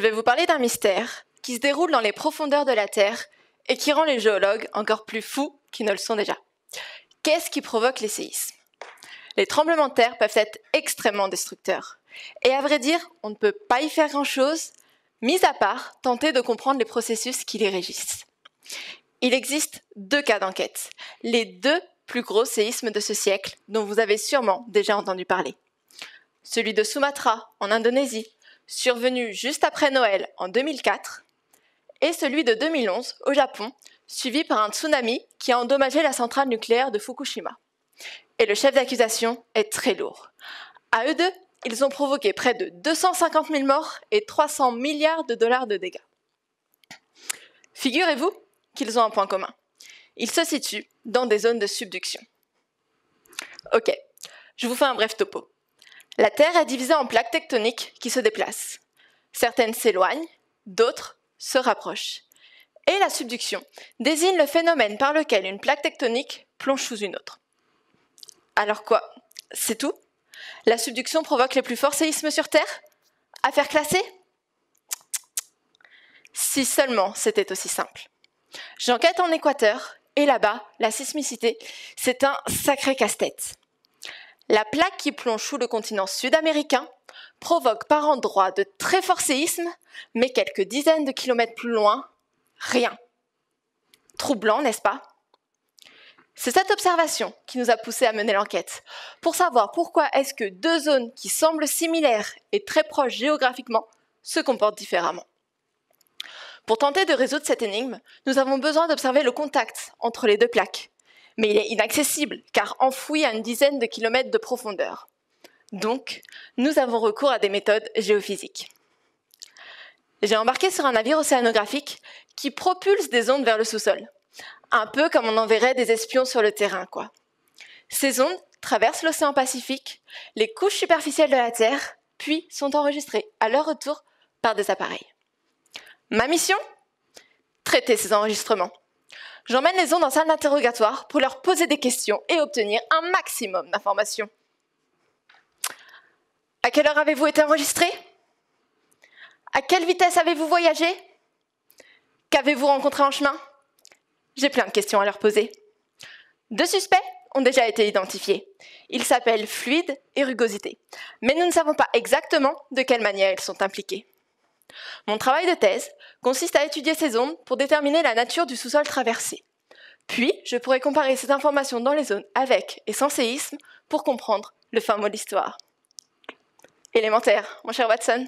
je vais vous parler d'un mystère qui se déroule dans les profondeurs de la Terre et qui rend les géologues encore plus fous qu'ils ne le sont déjà. Qu'est-ce qui provoque les séismes? Les tremblements de terre peuvent être extrêmement destructeurs. Et à vrai dire, on ne peut pas y faire grand-chose, mis à part tenter de comprendre les processus qui les régissent. Il existe deux cas d'enquête, les deux plus gros séismes de ce siècle dont vous avez sûrement déjà entendu parler. Celui de Sumatra, en Indonésie, survenu juste après Noël en 2004, et celui de 2011 au Japon, suivi par un tsunami qui a endommagé la centrale nucléaire de Fukushima. Et le chef d'accusation est très lourd. À eux deux, ils ont provoqué près de 250 000 morts et 300 milliards de dollars de dégâts. Figurez-vous qu'ils ont un point commun. Ils se situent dans des zones de subduction. Ok, je vous fais un bref topo. La Terre est divisée en plaques tectoniques qui se déplacent. Certaines s'éloignent, d'autres se rapprochent. Et la subduction désigne le phénomène par lequel une plaque tectonique plonge sous une autre. Alors quoi? C'est tout? La subduction provoque les plus forts séismes sur Terre? Affaire classée? Si seulement c'était aussi simple. J'enquête en Équateur, et là-bas, la sismicité, c'est un sacré casse-tête. La plaque qui plonge sous le continent sud-américain provoque par endroits de très forts séismes, mais quelques dizaines de kilomètres plus loin, rien. Troublant, n'est-ce pas? C'est cette observation qui nous a poussé à mener l'enquête, pour savoir pourquoi est-ce que deux zones qui semblent similaires et très proches géographiquement se comportent différemment. Pour tenter de résoudre cette énigme, nous avons besoin d'observer le contact entre les deux plaques. Mais il est inaccessible, car enfoui à une dizaine de kilomètres de profondeur. Donc, nous avons recours à des méthodes géophysiques. J'ai embarqué sur un navire océanographique qui propulse des ondes vers le sous-sol. Un peu comme on enverrait des espions sur le terrain, quoi. Ces ondes traversent l'océan Pacifique, les couches superficielles de la Terre, puis sont enregistrées à leur retour par des appareils. Ma mission? Traiter ces enregistrements. J'emmène les ondes en salle d'interrogatoire pour leur poser des questions et obtenir un maximum d'informations. À quelle heure avez-vous été enregistré? À quelle vitesse avez-vous voyagé? Qu'avez-vous rencontré en chemin? J'ai plein de questions à leur poser. Deux suspects ont déjà été identifiés. Ils s'appellent fluide et rugosité, mais nous ne savons pas exactement de quelle manière ils sont impliqués. Mon travail de thèse consiste à étudier ces ondes pour déterminer la nature du sous-sol traversé. Puis, je pourrai comparer ces informations dans les zones avec et sans séisme pour comprendre le fin mot de l'histoire. Élémentaire, mon cher Watson.